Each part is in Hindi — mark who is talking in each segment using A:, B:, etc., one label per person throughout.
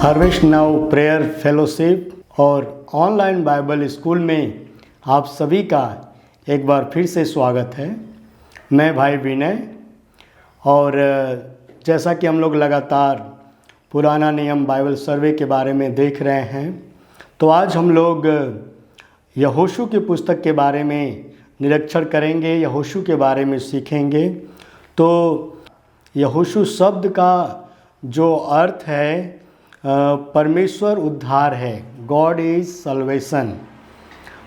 A: हार्वेस्ट नाउ प्रेयर फेलोशिप और ऑनलाइन बाइबल स्कूल में आप सभी का एक बार फिर से स्वागत है। मैं भाई विनय, और जैसा कि हम लोग लगातार पुराना नियम बाइबल सर्वे के बारे में देख रहे हैं, तो आज हम लोग यहोशू की पुस्तक के बारे में निरीक्षण करेंगे, यहोशू के बारे में सीखेंगे। तो यहोशू शब्द का जो अर्थ है परमेश्वर उद्धार है, गॉड इज़ सल्वेशन।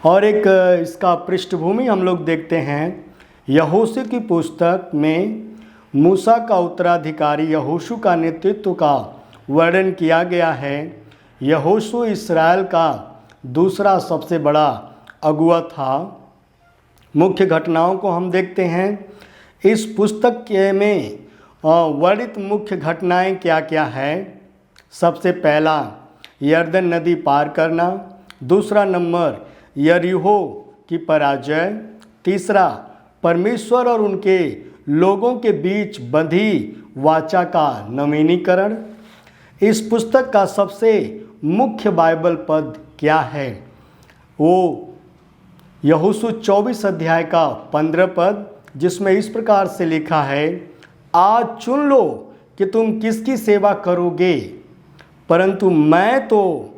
A: और एक इसका पृष्ठभूमि हम लोग देखते हैं। यहोशू की पुस्तक में मूसा का उत्तराधिकारी यहोशू का नेतृत्व का वर्णन किया गया है। यहोशू इस्राएल का दूसरा सबसे बड़ा अगुआ था। मुख्य घटनाओं को हम देखते हैं। इस पुस्तक में वर्णित मुख्य घटनाएं क्या क्या है। सबसे पहला यरदन नदी पार करना, दूसरा नंबर यरीहो की पराजय, तीसरा परमेश्वर और उनके लोगों के बीच बंधी वाचा का नवीनीकरण। इस पुस्तक का सबसे मुख्य बाइबल पद क्या है? वो यहोशू 24 अध्याय का 15 पद, जिसमें इस प्रकार से लिखा है, आज चुन लो कि तुम किसकी सेवा करोगे, परंतु मैं तो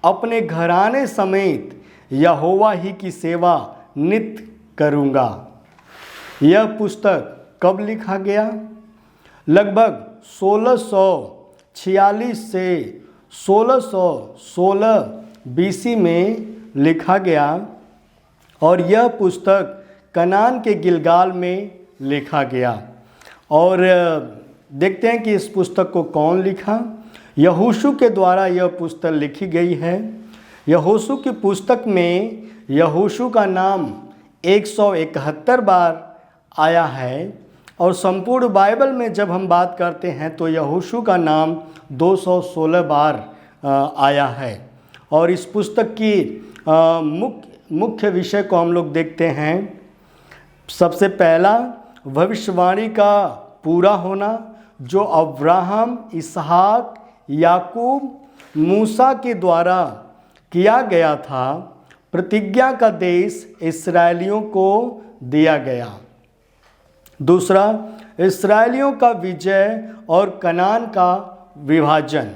A: अपने घराने समेत यहोवा ही की सेवा नित्य करूँगा। यह पुस्तक कब लिखा गया? लगभग 1646 से 1616 बीसी में लिखा गया, और यह पुस्तक कनान के गिलगाल में लिखा गया। और देखते हैं कि इस पुस्तक को कौन लिखा। यहोशू के द्वारा यह पुस्तक लिखी गई है। यहोशू की पुस्तक में यहोशू का नाम 171 बार आया है, और संपूर्ण बाइबल में जब हम बात करते हैं तो यहोशू का नाम 216 बार आया है। और इस पुस्तक की मुख्य विषय को हम लोग देखते हैं। सबसे पहला भविष्यवाणी का पूरा होना, जो अब्राहम, इसहाक, याकूब, मूसा के द्वारा किया गया था। प्रतिज्ञा का देश इस्राएलियों को दिया गया। दूसरा, इस्राएलियों का विजय और कनान का विभाजन।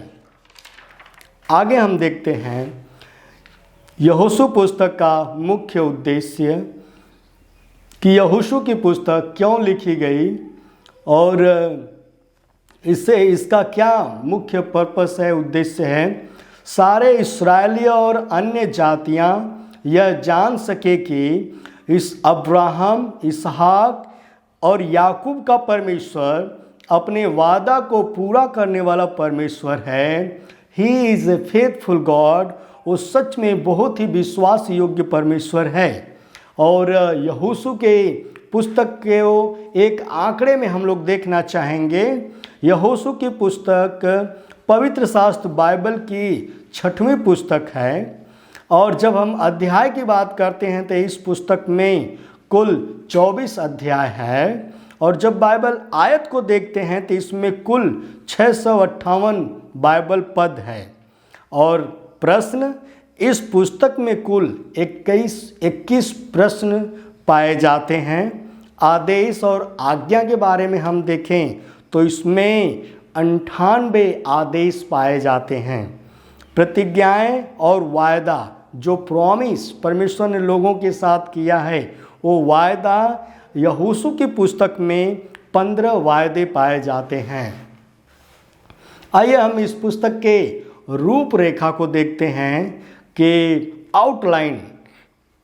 A: आगे हम देखते हैं यहोशू पुस्तक का मुख्य उद्देश्य, कि यहोशू की पुस्तक क्यों लिखी गई और इसका क्या मुख्य पर्पस है, उद्देश्य है। सारे इस्राएली और अन्य जातियां यह जान सके कि इस अब्राहम, इसहाक और याकूब का परमेश्वर अपने वादा को पूरा करने वाला परमेश्वर है। He is a faithful God. वो सच में बहुत ही विश्वास योग्य परमेश्वर है। और यहोशू के पुस्तक के एक आंकड़े में हम लोग देखना चाहेंगे। यहोशू की पुस्तक पवित्र शास्त्र बाइबल की 6वीं पुस्तक है, और जब हम अध्याय की बात करते हैं तो इस पुस्तक में कुल 24 अध्याय है। और जब बाइबल आयत को देखते हैं तो इसमें कुल 658 बाइबल पद है। और प्रश्न, इस पुस्तक में कुल 21 प्रश्न पाए जाते हैं। आदेश और आज्ञा के बारे में हम देखें तो इसमें 98 आदेश पाए जाते हैं। प्रतिज्ञाएं और वायदा, जो प्रॉमिस परमेश्वर ने लोगों के साथ किया है, वो वायदा यहोशू की पुस्तक में 15 वायदे पाए जाते हैं। आइए हम इस पुस्तक के रूपरेखा को देखते हैं कि आउटलाइन,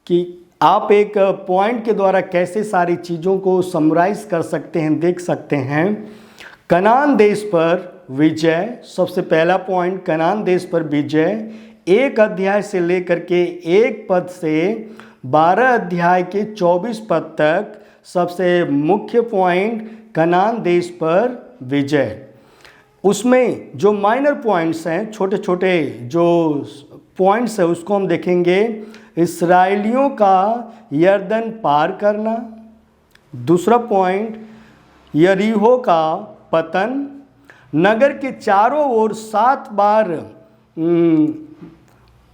A: कि आप एक पॉइंट के द्वारा कैसे सारी चीज़ों को समराइज कर सकते हैं, देख सकते हैं। कनान देश पर विजय, सबसे पहला पॉइंट, कनान देश पर विजय। 1 अध्याय से लेकर के 1 पद से 12 अध्याय के 24 पद तक सबसे मुख्य पॉइंट कनान देश पर विजय। उसमें जो माइनर पॉइंट्स हैं, छोटे छोटे जो पॉइंट्स है, उसको हम देखेंगे। इस्राएलियों का यरदन पार करना। दूसरा पॉइंट, यरीहो का पतन। नगर के चारों ओर 7 बार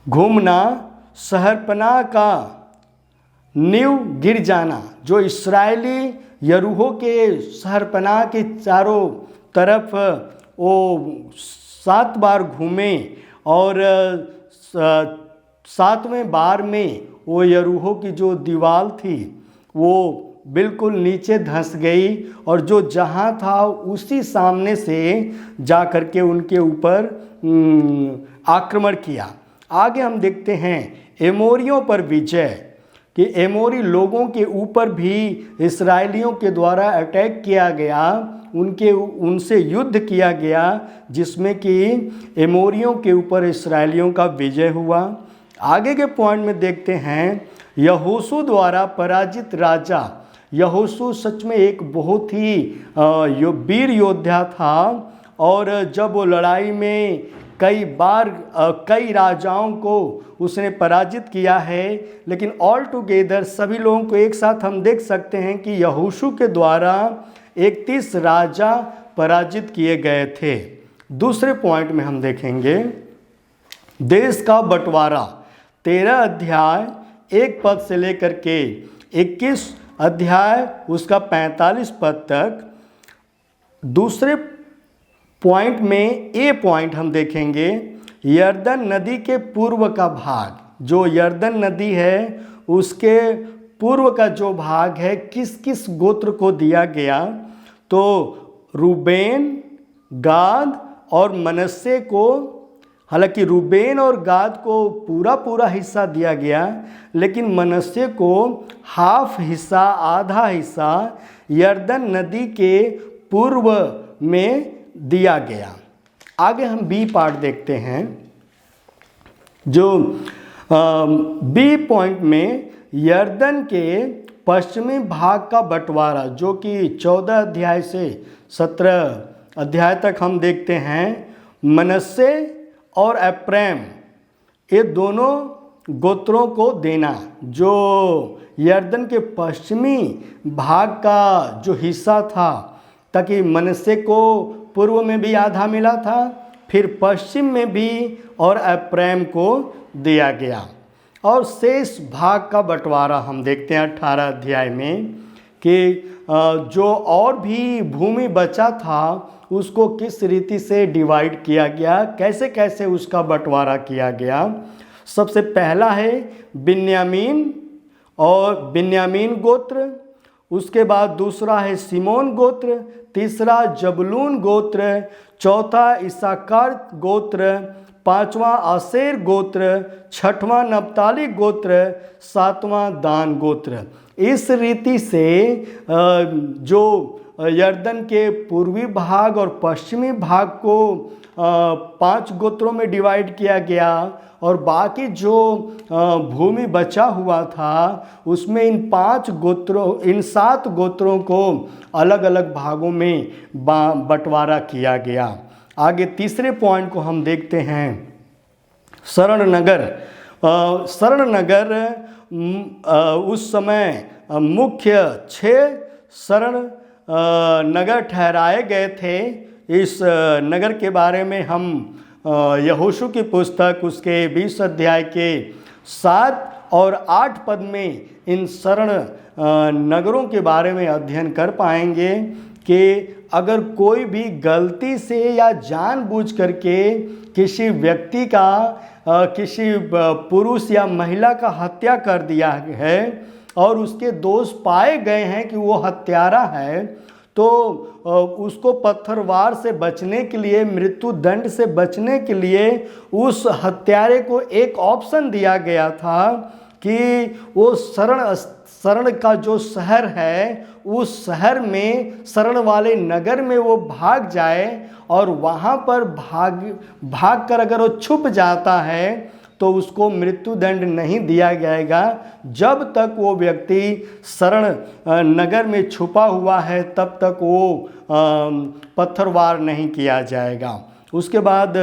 A: घूमना, शहरपनाह का नींव गिर जाना। जो इस्राएली यरूहो के शहरपनाह के चारों तरफ वो 7 बार घूमे और 7वें बार में वो यरूहो की जो दीवार थी वो बिल्कुल नीचे धंस गई और जो जहाँ था उसी सामने से जा कर के उनके ऊपर आक्रमण किया। आगे हम देखते हैं एमोरियों पर विजय, कि एमोरी लोगों के ऊपर भी इस्राएलियों के द्वारा अटैक किया गया, उनसे युद्ध किया गया, जिसमें कि एमोरियों के ऊपर इस्राएलियों का विजय हुआ। आगे के पॉइंट में देखते हैं यहोशू द्वारा पराजित राजा। यहोशू सच में एक बहुत ही वीर योद्धा था और जब वो लड़ाई में कई बार कई राजाओं को उसने पराजित किया है, लेकिन ऑल टुगेदर सभी लोगों को एक साथ हम देख सकते हैं कि यहोशू के द्वारा 31 राजा पराजित किए गए थे। दूसरे पॉइंट में हम देखेंगे देश का बंटवारा। 13 अध्याय 1 पद से लेकर के 21 अध्याय उसका 45 पद तक। दूसरे पॉइंट में ए पॉइंट हम देखेंगे यरदन नदी के पूर्व का भाग। जो यरदन नदी है उसके पूर्व का जो भाग है किस किस गोत्र को दिया गया, तो रूबेन, गाद और मनस्से को, हालांकि रूबेन और गाद को पूरा हिस्सा दिया गया, लेकिन मनस्से को हाफ हिस्सा, आधा हिस्सा यरदन नदी के पूर्व में दिया गया। आगे हम बी पार्ट देखते हैं। जो बी पॉइंट में यरदन के पश्चिमी भाग का बंटवारा, जो कि 14 अध्याय से 17 अध्याय तक हम देखते हैं। मनस्से और एप्रैम ये दोनों गोत्रों को देना। जो यरदन के पश्चिमी भाग का जो हिस्सा था, ताकि मनस्से को पूर्व में भी आधा मिला था, फिर पश्चिम में भी, और एप्रैम को दिया गया। और शेष भाग का बंटवारा हम देखते हैं 18 अध्याय में कि जो और भी भूमि बचा था उसको किस रीति से डिवाइड किया गया, कैसे कैसे उसका बंटवारा किया गया। सबसे पहला है बिन्यामीन और बिन्यामीन गोत्र, उसके बाद दूसरा है सिमोन गोत्र, तीसरा जबूलून गोत्र, चौथा इस्साकार गोत्र, पांचवा आसेर गोत्र, छठवां नप्ताली गोत्र, सातवां दान गोत्र। इस रीति से जो यरदन के पूर्वी भाग और पश्चिमी भाग को 5 गोत्रों में डिवाइड किया गया और बाकी जो भूमि बचा हुआ था उसमें इन 7 गोत्रों को अलग अलग भागों में बंटवारा किया गया। आगे तीसरे पॉइंट को हम देखते हैं शरणनगर। शरणनगर उस समय मुख्य 6 शरण नगर ठहराए गए थे। इस नगर के बारे में हम यहोशू की पुस्तक उसके 20 अध्याय के 7 और 8 पद में इन शरण नगरों के बारे में अध्ययन कर पाएंगे कि अगर कोई भी गलती से या जानबूझ करके किसी व्यक्ति का किसी पुरुष या महिला का हत्या कर दिया है और उसके दोष पाए गए हैं कि वो हत्यारा है, तो उसको पत्थरवार से बचने के लिए, मृत्यु दंड से बचने के लिए उस हत्यारे को एक ऑप्शन दिया गया था कि वो शरण का जो शहर है उस शहर में, शरण वाले नगर में वो भाग जाए और वहाँ पर भाग कर अगर वो छुप जाता है तो उसको मृत्यु दंड नहीं दिया जाएगा। जब तक वो व्यक्ति शरण नगर में छुपा हुआ है तब तक वो पत्थरवार नहीं किया जाएगा। उसके बाद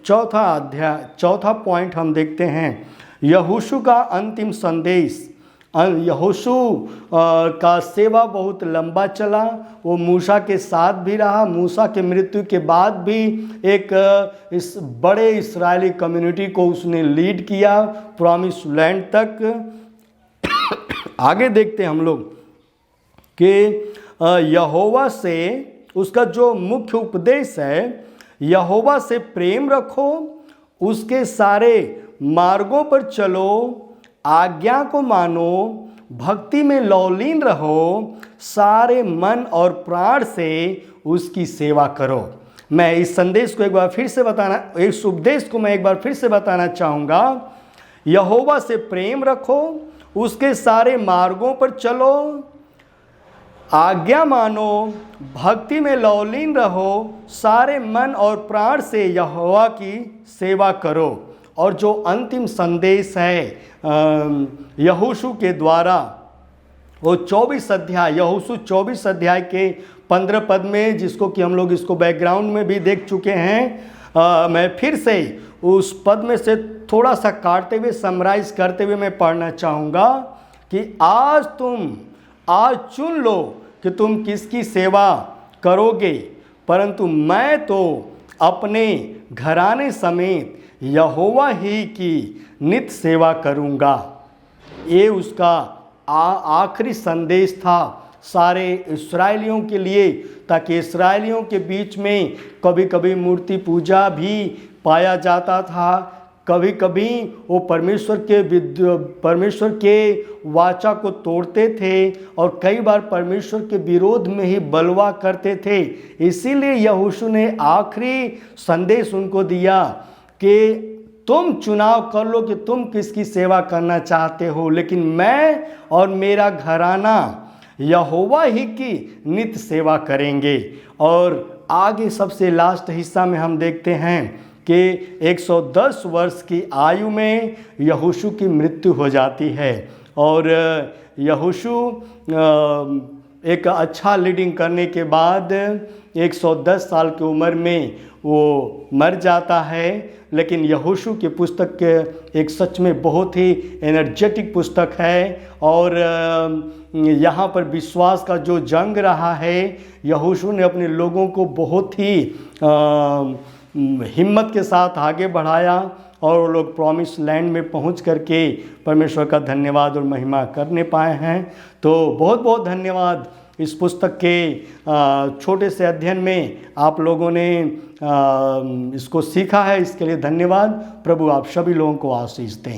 A: चौथा पॉइंट हम देखते हैं यहोशू का अंतिम संदेश। यहोशू का सेवा बहुत लंबा चला। वो मूसा के साथ भी रहा। मूसा के मृत्यु के बाद भी एक इस बड़े इस्राएली कम्युनिटी को उसने लीड किया प्रॉमिस लैंड तक। आगे देखते हैं हम लोग कि यहोवा से उसका जो मुख्य उपदेश है, यहोवा से प्रेम रखो, उसके सारे मार्गों पर चलो, आज्ञा को मानो, भक्ति में लौलीन रहो, सारे मन और प्राण से उसकी सेवा करो। मैं इस संदेश को एक बार फिर से बताना, इस उपदेश को मैं एक बार फिर से बताना चाहूँगा। यहोवा से प्रेम रखो, उसके सारे मार्गों पर चलो, आज्ञा मानो, भक्ति में लौलीन रहो, सारे मन और प्राण से यहोवा की सेवा करो। और जो अंतिम संदेश है यहोशू के द्वारा, वो 24 अध्याय, यहोशू 24 अध्याय के 15 पद में, जिसको कि हम लोग इसको बैकग्राउंड में भी देख चुके हैं। मैं फिर से उस पद में से थोड़ा सा काटते हुए, समराइज करते हुए मैं पढ़ना चाहूँगा कि आज चुन लो कि तुम किसकी सेवा करोगे, परंतु मैं तो अपने घराने समेत यहोवा ही की नित्य सेवा करूँगा। ये उसका आखिरी संदेश था सारे इस्राएलियों के लिए, ताकि इस्राएलियों के बीच में कभी कभी मूर्ति पूजा भी पाया जाता था, कभी कभी वो परमेश्वर के वाचा को तोड़ते थे और कई बार परमेश्वर के विरोध में ही बलवा करते थे। इसीलिए यहोशू ने आखिरी संदेश उनको दिया कि तुम चुनाव कर लो कि तुम किसकी सेवा करना चाहते हो, लेकिन मैं और मेरा घराना यहोवा ही की नित्य सेवा करेंगे। और आगे सबसे लास्ट हिस्सा में हम देखते हैं कि 110 वर्ष की आयु में यहोशू की मृत्यु हो जाती है और यहोशू एक अच्छा लीडिंग करने के बाद 110 साल की उम्र में वो मर जाता है। लेकिन यहोशू की पुस्तक एक सच में बहुत ही एनर्जेटिक पुस्तक है और यहाँ पर विश्वास का जो जंग रहा है, यहोशू ने अपने लोगों को बहुत ही हिम्मत के साथ आगे बढ़ाया और वो लोग प्रॉमिस लैंड में पहुंच करके परमेश्वर का धन्यवाद और महिमा करने पाए हैं। तो बहुत बहुत धन्यवाद। इस पुस्तक के छोटे से अध्ययन में आप लोगों ने इसको सीखा है, इसके लिए धन्यवाद। प्रभु आप सभी लोगों को आशीष दें।